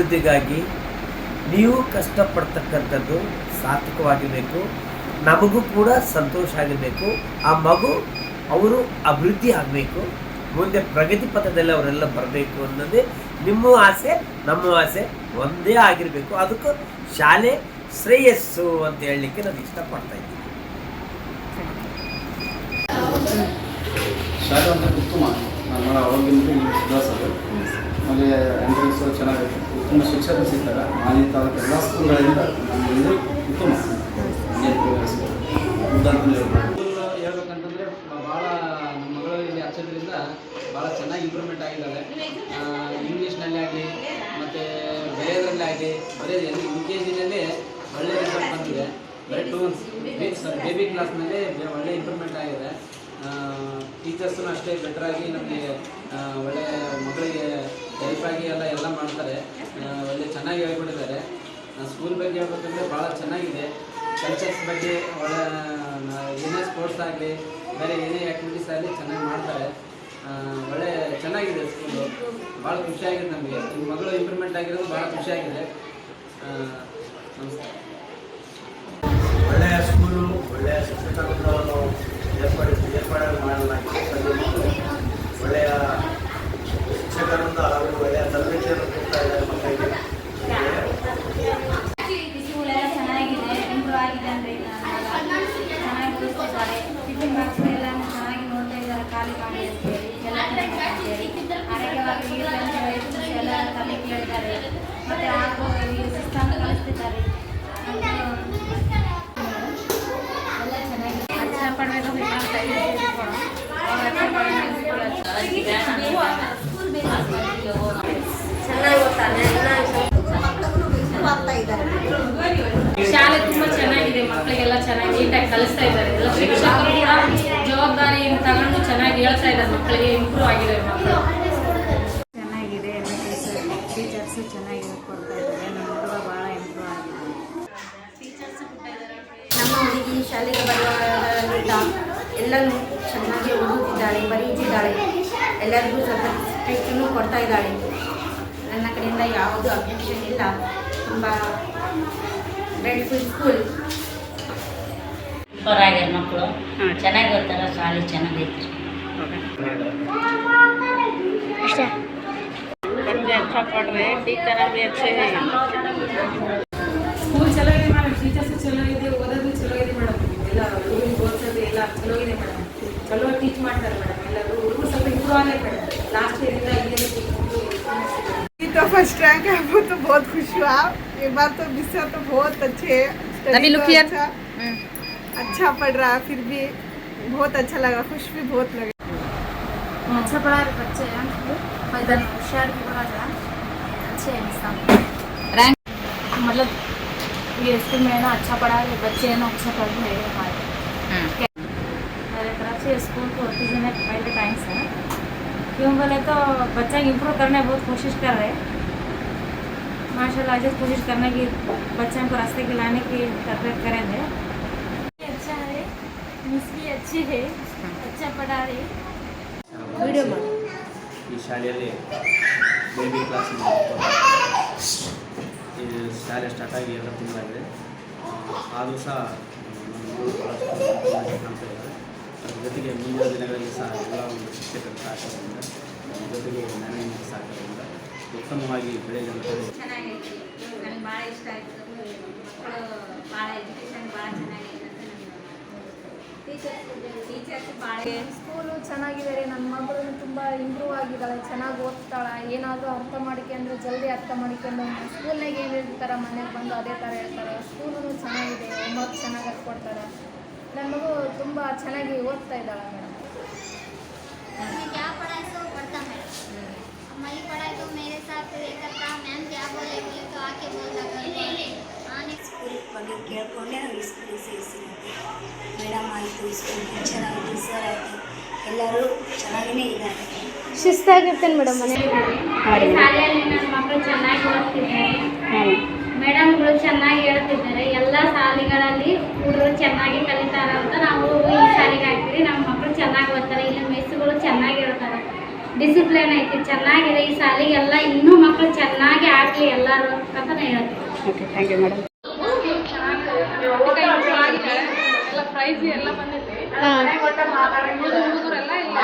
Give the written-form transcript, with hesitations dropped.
ಅಭಿವೃದ್ಧಿಗಾಗಿ ನೀವು ಕಷ್ಟಪಡ್ತಕ್ಕಂಥದ್ದು ಸಾರ್ಥಕವಾಗಿರಬೇಕು, ನಮಗೂ ಕೂಡ ಸಂತೋಷ ಆಗಬೇಕು, ಆ ಮಗು ಅವರು ಅಭಿವೃದ್ಧಿ ಆಗಬೇಕು, ಮುಂದೆ ಪ್ರಗತಿ ಪಥದಲ್ಲಿ ಅವರೆಲ್ಲ ಬರಬೇಕು ಅನ್ನೋದೇ ನಿಮ್ಮ ಆಸೆ, ನಮ್ಮ ಆಸೆ ಒಂದೇ ಆಗಿರಬೇಕು. ಅದಕ್ಕೂ ಶಾಲೆ ಶ್ರೇಯಸ್ಸು ಅಂತ ಹೇಳಲಿಕ್ಕೆ ನಾನು ಇಷ್ಟಪಡ್ತಾ ಇದ್ದೀನಿ. ಶಾಲೆ ಅಂದರೆ ಉತ್ತಮ, ನಮ್ಮ ಅವಾಗಿಂದ ಸುಧಾರಿಸೋದು. ಆಮೇಲೆ ಎಂಟ್ರೆನ್ಸು ಚೆನ್ನಾಗಿದೆ, ಉತ್ತಮ ಶಿಕ್ಷಕರು ಸಿಗ್ತಾರೆ. ಮಾನ್ಯ ತಾಲೂಕು ಎಲ್ಲ ಸ್ಕೂಲ್ಗಳಿಂದ ನಮಗೆ ಉತ್ತಮ ಹೇಳ್ಬೇಕಂತಂದರೆ ಭಾಳ ನಮ್ಮ ಮಗಳು ಇಲ್ಲಿ ಹಚ್ಚೋದ್ರಿಂದ ಭಾಳ ಚೆನ್ನಾಗಿ ಇಂಪ್ರೂವ್ಮೆಂಟ್ ಆಗಿದ್ದಾವೆ. ಇಂಗ್ಲೀಷ್ನಲ್ಲಿ ಆಗಲಿ ಮತ್ತು ಬರೆಯೋದ್ರಲ್ಲಿ ಆಗಲಿ, ಬರೆಯೋದು UKG ಒಳ್ಳೆ ರಿಸಲ್ಟ್ ಬಂದಿದೆ. ಬರೀ 2 months ಬೇಬಿ ಕ್ಲಾಸ್ನಲ್ಲಿ ಒಳ್ಳೆ ಇಂಪ್ರೂವ್ಮೆಂಟ್ ಆಗಿದೆ. ಟೀಚರ್ಸೂ ಅಷ್ಟೇ ಬೆಟ್ರಾಗಿ ನಮಗೆ ಒಳ್ಳೆ ಮಕ್ಕಳಿಗೆ ಹೆಲ್ಪಾಗಿ ಎಲ್ಲ ಮಾಡ್ತಾರೆ. ಒಳ್ಳೆ ಚೆನ್ನಾಗಿ ಹೇಳ್ಕೊಟ್ಟಿದ್ದಾರೆ. ಸ್ಕೂಲ್ ಬಗ್ಗೆ ಹೇಳ್ಬೇಕಂದ್ರೆ ಭಾಳ ಚೆನ್ನಾಗಿದೆ. ಕಲ್ಚರ್ಸ್ ಬಗ್ಗೆ ಒಳ್ಳೆ ಏನೇ ಸ್ಪೋರ್ಟ್ಸ್ ಆಗಲಿ ಬೇರೆ ಏನೇ ಆ್ಯಕ್ಟಿವಿಟೀಸ್ ಆಗಲಿ ಚೆನ್ನಾಗಿ ಮಾಡ್ತಾರೆ. ಒಳ್ಳೆ ಚೆನ್ನಾಗಿದೆ ಸ್ಕೂಲು, ಭಾಳ ಖುಷಿಯಾಗಿದೆ ನಮಗೆ. ನಿಮ್ಮ ಮಗಳು ಇಂಪ್ರೂವ್ಮೆಂಟ್ ಆಗಿರೋದು ಭಾಳ ಖುಷಿಯಾಗಿದೆ. ನಮಸ್ಕಾರ. ಒಳ್ಳೆಯ ಸ್ಕೂಲು, ಒಳ್ಳೆಯ ಶಿಕ್ಷಕರನ್ನು ಏರ್ಪಾಡು ಮಾಡಲಾಗಿದೆ. ಒಳ್ಳೆಯ ಶಿಕ್ಷಕರಿಂದ ಹಾಗೂ ಒಳ್ಳೆಯ ತರಬೇತಿಯನ್ನು ಕೊಡ್ತಾ ಇದ್ದಾರೆ ಮಕ್ಕಳಿಗೆ. ಸ್ಕೂಲೆಲ್ಲ ಚೆನ್ನಾಗಿದೆ, ಇಂಪ್ರೂವ್ ಆಗಿದೆ ಅಂದರೆ ಚೆನ್ನಾಗಿ ಓದಿಸ್ತಿದ್ದಾರೆ. ಟಿಫಿನ್ ಬಾಕ್ಸ್ ಎಲ್ಲ ಚೆನ್ನಾಗಿ ನೋಡ್ತಾ ಇದ್ದಾರೆ. ಖಾಲಿ ಮಾಡಿ ಅಂತೇಳಿ ಎಲ್ಲ ಆರೋಗ್ಯವಾಗಿ ಎಲ್ಲ ತಲೆ ಕೇಳಿದ್ದಾರೆ. ಮತ್ತು ಹಾಗೂ ಶಿಸ್ತನ್ನು ಕಲಿಸ್ತಿದ್ದಾರೆ. ಎಲ್ಲ ಚೆನ್ನಾಗಿದೆ. ಅಚ್ಚ ಪಡಬೇಕು ಶಾಲೆ ತುಂಬಾ ಚೆನ್ನಾಗಿದೆ. ಮಕ್ಕಳಿಗೆಲ್ಲ ಚೆನ್ನಾಗಿ ನೀಟಾಗಿ ಕಲಿಸ್ತಾ ಇದ್ದಾರೆ. ಎಲ್ಲ ಶಿಕ್ಷಕರು ಕೂಡ ಜವಾಬ್ದಾರಿಯನ್ನು ತಗೊಂಡು ಚೆನ್ನಾಗಿ ಹೇಳ್ತಾ ಇದ್ದಾರೆ. ಮಕ್ಕಳಿಗೆ ಇಂಪ್ರೂವ್ ಆಗಿದೆ. ಮಕ್ಕಳು ಚೆನ್ನಾಗಿದೆ. ಟೀಚರ್ಸು ಚೆನ್ನಾಗಿ ಹೇಳ್ಕೊಡ್ತಾ ಇದ್ದಾರೆ. ನಮ್ಮ ಹುಡುಗ ಭಾಳ ಇಂಪ್ರೂವ್ ಆಗಿದೆ. ಟೀಚರ್ಸು ನಮ್ಮ ಹುಡುಗಿ ಶಾಲೆಗೆ ಬರುವಾಗ ಎಲ್ಲನೂ ಚೆನ್ನಾಗಿ ಓದುತ್ತಿದ್ದಾಳೆ, ಬರೆಯುತ್ತಿದ್ದಾಳೆ. ಎಲ್ಲರಿಗೂ ಸರ್ಟಿಫಿಕೇಟನ್ನು ಕೊಡ್ತಾ ಇದ್ದಾಳೆ. ನನ್ನ ಕಡೆಯಿಂದ ಯಾವುದೂ ಅಬ್ಜೆಕ್ಷನ್ ಇಲ್ಲ. ತುಂಬ ಗ್ರೇಟ್ಫುಲ್ ಸ್ಕೂಲ್. ಸೂಪರ್ ಆಗ್ಯಾರ ಮಕ್ಕಳು, ಚೆನ್ನಾಗಿ ಓದ್ತಾರೆ. ಶಾಲೆ ಚೆನ್ನಾಗೈತಿ. अच्छा पढ़ रहे हैं, टीचर भी अच्छे हैं. ಸ್ಕೂಲ್ ಚಲೋ ಇದೆ ಮೇಡಮ್, ಟೀಚರ್ಸ್ ಚಲೋ ಇದೆ, ಓದೋದು ಚಲೋ ಇದೆ ಮೇಡಮ್. ಎಲ್ಲ ಹುಡುಗರಿಗೆ ಓದಿಸೋದು ಎಲ್ಲ ಚಲೋ ಇದೆ ಮೇಡಮ್. ಚಲೋ ಟೀಚ್ ಮಾಡ್ತಾರೆ ಮೇಡಮ್. ಎಲ್ಲರೂ ಹುಡುಗರು ಸ್ವಲ್ಪ ಇಂಪ್ರೂವ್ ಆಗಿದೆ ಮೇಡಮ್. लास्ट ईयर तो फर्स्ट रैंक है, वो तो बहुत खुश हुआ. ये बार तो विषय तो बहुत अच्छे है. अच्छा पढ़ रहा है, फिर भी बहुत अच्छा लगा, खुश भी बहुत लगा. अच्छा पढ़ा रहे बच्चे हैं, होशियार भी पढ़ा रहा अच्छे हैं सब. रैंक मतलब ये स्कूल में ना अच्छा पढ़ा रहे बच्चे हैं ना, अच्छा पढ़ रहे हैं हमारे. मेरे तरफ से स्कूल को ऑफिसर पहले टाइम से क्यों बोले तो बच्चा इम्प्रूव करने बहुत कोशिश कर रहे हैं. माशाल्लाह आज कोशिश करने की बच्चों को रास्ते के लाने की करेंगे. अच्छा है, मिस भी अच्छी है, अच्छा पढ़ा रहे. ಈ ಶಾಲೆಯಲ್ಲಿ ಬೇಬಿ ಕ್ಲಾಸ್ ಈ ಶಾಲೆ ಸ್ಟಾರ್ಟ್ ಆಗಿ 2 ತಿಂಗಳಾಗಿದೆ. ಆದರೂ ಸಹ ಭಾಳಷ್ಟು ಕಾಣ್ತಾ ಇದ್ದಾರೆ. ಅದ್ರ ಜೊತೆಗೆ ಮುಂದಿನ ದಿನಗಳಲ್ಲಿ ಸಹ ಎಲ್ಲ ಒಂದು ಶಿಕ್ಷಕರ ಸಹಕಾರದಿಂದ ಜೊತೆಗೆ ನ್ಯಾಯಾಂಗ ಸಹಕಾರದಿಂದ ಉತ್ತಮವಾಗಿ ಬೆಳೆಯಲು ಚೆನ್ನಾಗೈತಿ. ನನಗೆ ಭಾಳ ಇಷ್ಟ ಆಯಿತು. ಮಕ್ಕಳು ಭಾಳ ಎಜುಕೇಷನ್ ಭಾಳ ಚೆನ್ನಾಗೈತೆ ಅಂತ ಟೀಚರ್ಸ್ ಭಾಳ. ಸ್ಕೂಲು ಚೆನ್ನಾಗಿದ್ದಾರೆ. ನನ್ನ ಮಗಳು ತುಂಬ ಇಂಪ್ರೂವ್ ಆಗಿದ್ದಾಳೆ, ಚೆನ್ನಾಗಿ ಓದ್ತಾಳೆ. ಏನಾದರೂ ಅರ್ಥ ಮಾಡಿಕೊಂಡು ಜಲ್ದಿ ಅರ್ಥ ಮಾಡಿಕೊಂಡು ಸ್ಕೂಲ್ನಾಗ ಏನು ಹೇಳ್ತಾರೆ ಮನೆಗೆ ಬಂದು ಅದೇ ಥರ ಹೇಳ್ತಾರೆ. ಸ್ಕೂಲು ಚೆನ್ನಾಗಿದೆ, ಹೋಮ್ವರ್ಕ್ ಚೆನ್ನಾಗಿ ಹೇಳ್ಕೊಡ್ತಾರೆ. ನನ್ನ ಮಗು ತುಂಬ ಚೆನ್ನಾಗಿ ಓದ್ತಾ ಇದ್ದಾಳೆ ಮೇಡಮ್. क्या पढ़ाई तो पढ़ता मैडम. हमारी पढ़ाई तो मेरे साथ ये करता. मैम क्या बोलेगी तो आके बोलता करता. आने स्कूल ಬಗ್ಗೆ ಕೇಳ್ಕೊಂಡೆ ನಾವು ಸ್ಕೂಲ್ ಸೇರಿಸಿದ್ವಿ. ಮೇಡಮ್ ಆಯಿತು, ಸ್ಕೂಲ್ ಟೀಚರ್ ಆಯಿತು, ಸರ್ ಆಯಿತು, ಎಲ್ಲರೂ ಚೆನ್ನಾಗಿಯೇ ಇದ್ದಾರೆ. ಶಿಸ್ತಾಗಿರ್ತೇನೆ ಮೇಡಮ್ ಮನೆಯಲ್ಲಿ. ಶಾಲೆಯಲ್ಲಿ ನನ್ನ ಮಕ್ಕಳು ಚೆನ್ನಾಗಿ ಓದ್ತಿದ್ದಾರೆ. ಮೇಡಮ್ಗಳು ಚೆನ್ನಾಗಿ ಹೇಳ್ತಿದ್ದಾರೆ. ಎಲ್ಲ ಶಾಲೆಗಳಲ್ಲಿ ಹುಡುಗರು ಚೆನ್ನಾಗಿ ಕಲಿತಾರೆ ಅಂತ ನಾವು ಈ ಶಾಲೆಗೆ ಹಾಕ್ತೀವಿ. ನಮ್ಮ ಮಕ್ಕಳು ಚೆನ್ನಾಗಿ ಓದ್ತಾರೆ. ಇಲ್ಲಿ ಮೆಸ್ಸುಗಳು ಚೆನ್ನಾಗಿ ಹೇಳ್ತಾರೆ. ಡಿಸಿಪ್ಲಿನ್ ಐತಿ ಚೆನ್ನಾಗಿದೆ ಈ ಸಾಲಿಗೆಲ್ಲ ಇನ್ನೂ ಮಕ್ಕಳು ಚೆನ್ನಾಗಿ ಆಗಲಿ ಎಲ್ಲರೂ ಅಂತ ನಾನು ಹೇಳ್ತೀನಿ. Okay thank you madam. ಎಲ್ಲ ಪ್ರೈಸ್ ಎಲ್ಲ ಬಂದೈತಿ ಹುಡುಗರೆಲ್ಲ ಇಲ್ಲ